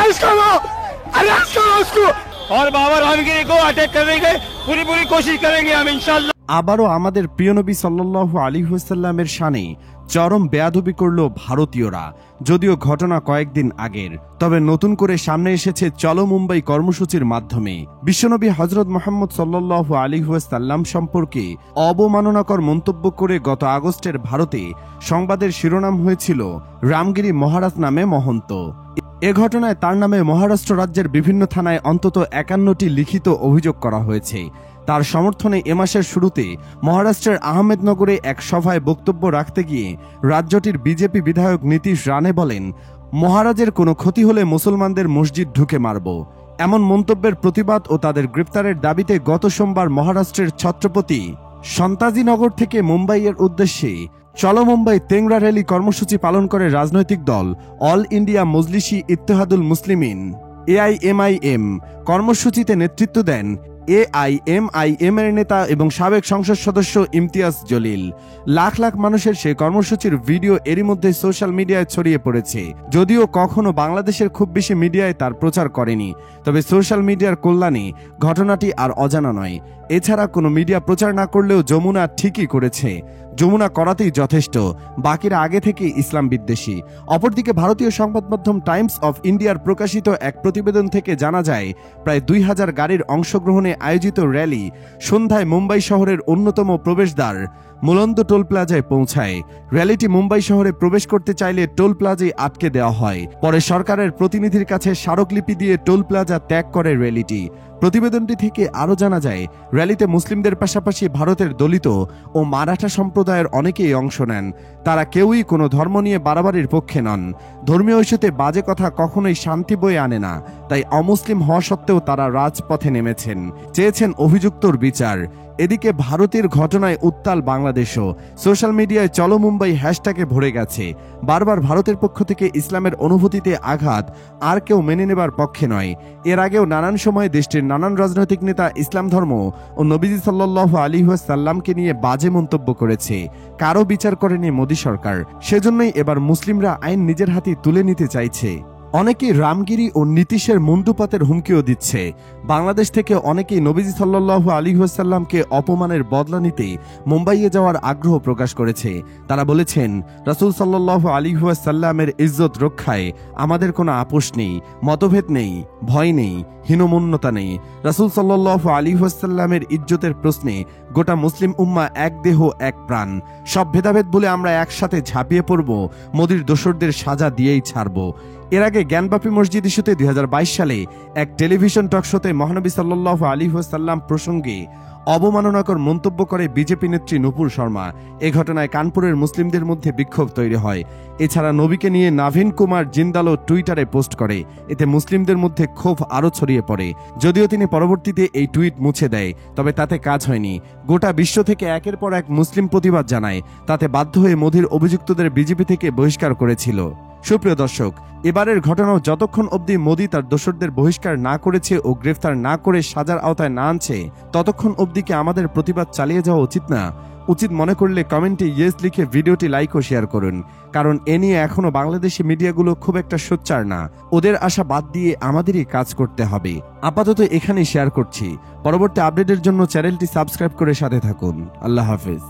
Arrest करो उसको और बाबा रामगिरी को अटैक करने की पूरी कोशिश करेंगे हम इंशाल्लाह। আবারও আমাদের প্রিয় নবী সাল্লাল্লাহু আলাইহি ওয়াসাল্লামের শানে চরম বেয়াদবি করল ভারতীয়রা। যদিও ঘটনা কয়েকদিন আগের, তবে নতুন করে সামনে এসেছে চলো মুম্বাই কর্মসূচির মাধ্যমে বিশ্বনবী হযরত মুহাম্মদ সাল্লাল্লাহু আলাইহি ওয়াসাল্লাম সম্পর্কে অবমাননাকর মন্তব্য করে গত আগস্টের ভারতে সংবাদের শিরোনাম হয়েছিল রামগিরি মহারাজ নামে মহন্ত। এ ঘটনায় তার নামে মহারাষ্ট্র রাজ্যের বিভিন্ন থানায় অন্তত ৫১টি লিখিত অভিযোগ করা হয়েছে। তার সমর্থনে এ মাসের শুরুতে মহারাষ্ট্রের আহমেদনগরে এক সভায় বক্তব্য রাখতে গিয়ে রাজ্যটির বিজেপি বিধায়ক নীতিশ রানে বলেন, মহারাজের কোনো ক্ষতি হলে মুসলমানদের মসজিদ ঢুকে মারব। এমন মন্তব্যের প্রতিবাদ ও তাদের গ্রেপ্তারের দাবিতে গত সোমবার মহারাষ্ট্রের ছত্রপতি সন্তাজিনগর থেকে মুম্বাইয়ের উদ্দেশ্যে চলো মুম্বাই তেংরা র্যালি কর্মসূচি পালন করে রাজনৈতিক দল অল ইন্ডিয়া মজলিসি ইত্তেহাদুল মুসলিমিন AIMIM। কর্মসূচিতে নেতৃত্ব দেন AIMIM এর নেতা এবং সাবেক সংসদ সদস্য ইমতিয়াজ জলিল। লাখ লাখ মানুষের সেই কর্মসূচির ভিডিও এরই মধ্যে সোশ্যাল মিডিয়ায় ছড়িয়ে পড়েছে। যদিও কখনো বাংলাদেশের খুব বেশি মিডিয়ায় তার প্রচার করেনি, তবে সোশ্যাল মিডিয়ার কল্যাণে ঘটনাটি আর অজানা নয়। এছাড়া কোনো মিডিয়া প্রচার না করলেও যমুনা ঠিকই করেছে। যমুনা করাতেই যথেষ্ট, বাকিরা আগে থেকে ইসলাম বিদ্বেষী। অপরদিকে ভারতীয় সংবাদ মাধ্যম টাইমস অফ ইন্ডিয়ার প্রকাশিত এক প্রতিবেদন থেকে জানা যায়, প্রায় ২০০০ গাড়ির অংশগ্রহণে আয়োজিত র্যালি সন্ধ্যায় মুম্বাই শহরের অন্যতম প্রবেশদ্বার মুলন্দ টোল প্লাজায় পৌঁছায়। র্যালিটি মুম্বাই শহরে প্রবেশ করতে চাইলে টোল প্লাজায় আটকে দেওয়া হয়। পরে সরকারের প্রতিনিধির কাছে স্মারকলিপি দিয়ে টোল প্লাজা ত্যাগ করে র্যালিটি। প্রতিবেদনটি থেকে আরও জানা যায়, র্যালিতে মুসলিমদের পাশাপাশি ভারতের দলিত ও মারাঠা সম্প্রদায়ের অনেকেই অংশ নেন। তারা কেউই কোনো ধর্ম নিয়ে বাড়াবাড়ির পক্ষে নন। ধর্মীয় ইস্যুতে বাজে কথা কখনোই শান্তি বয়ে আনে না, তাই অমুসলিম হওয়া সত্ত্বেও তারা রাজপথে নেমেছেন, চেয়েছেন অভিযুক্তর বিচার। এদিকে ভারতের ঘটনায় উত্তাল বাংলাদেশও। সোশ্যাল মিডিয়ায় চলো মুম্বাই হ্যাশট্যাগে ভরে গেছে। বারবার ভারতের পক্ষ থেকে ইসলামের অনুভূতিতে আঘাত আর কেউ মেনে নেবার পক্ষে নয়। এর আগেও নানান সময়ে দেশটির নানান রাজনৈতিক নেতা ইসলাম ধর্ম ও নবীজি সাল্লাল্লাহু আলাইহি ওয়াসাল্লামকে নিয়ে বাজে মন্তব্য করেছে। কারো বিচার করেনি মোদী সরকার। সেজন্যই এবার মুসলিমরা আইন নিজের হাতে তুলে নিতে চাইছে। অনেকেই রামগিরি ও নীতিশের মুন্ডুপাতের হুমকিও দিচ্ছে। বাংলাদেশ থেকে অনেকেই নবীজি সাল্লাল্লাহু আলাইহি ওয়াসাল্লামকে অপমানের বদলা নিতে মুম্বাইয়ে যাওয়ার আগ্রহ প্রকাশ করেছে। তারা বলেছেন, রাসূল সাল্লাল্লাহু আলাইহি ওয়াসাল্লামের ইজ্জত রক্ষায় আমাদের কোনো আপোষ নেই, মতভেদ নেই, ভয় নেই, হীনমন্যতা নেই। রাসূল সাল্লাল্লাহু আলাইহি ওয়াসাল্লামের ইজ্জতের প্রশ্নে গোটা মুসলিম উম্মাহ এক দেহ এক প্রাণ। সব ভেদাভেদ বলে আমরা একসাথে ঝাঁপিয়ে পড়ব, মোদির দোসরদের সাজা দিয়েই ছাড়ব। এর আগে জ্ঞানবাপী মসজিদ ইস্যুতে ২০২২ সালে এক টেলিভিশন টক শোতে মহানবী সাল্লাল্লাহু আলাইহি ওয়াসাল্লাম প্রসঙ্গে অবমাননাকর মন্তব্য করে বিজেপি নেত্রী নূপুর শর্মা। এ ঘটনায় কানপুরের মুসলিমদের মধ্যে বিক্ষোভ তৈরি হয়। এছাড়া নবীকে নিয়ে নাভিন কুমার জিন্দালও টুইটারে পোস্ট করে। এতে মুসলিমদের মধ্যে ক্ষোভ আরও ছড়িয়ে পড়ে। যদিও তিনি পরবর্তীতে এই টুইট মুছে দেয়, তবে তাতে কাজ হয়নি। গোটা বিশ্ব থেকে একের পর এক মুসলিম প্রতিবাদ জানায়। তাতে বাধ্য হয়ে মোদির অভিযুক্তদের বিজেপি থেকে বহিষ্কার করেছিল। সুপ্রিয় দর্শক, এবারের ঘটনাও যতক্ষণ অবধি মোদি তার দোসরদের বহিষ্কার না করেছে ও গ্রেফতার না করে সাজার আওতায় না আনছে, ততক্ষণ অবধি কি আমাদের প্রতিবাদ চালিয়ে যাওয়া উচিত না? উচিত মনে করলে কমেন্টে ইয়েস লিখে ভিডিওটি লাইক ও শেয়ার করুন, কারণ এ নিয়ে এখনো বাংলাদেশি মিডিয়াগুলো খুব একটা সোচ্চার না। ওদের আশা বাদ দিয়ে আমাদেরই কাজ করতে হবে। আপাতত এখানেই শেয়ার করছি। পরবর্তী আপডেটের জন্য চ্যানেলটি সাবস্ক্রাইব করে সাথে থাকুন। আল্লাহ হাফেজ।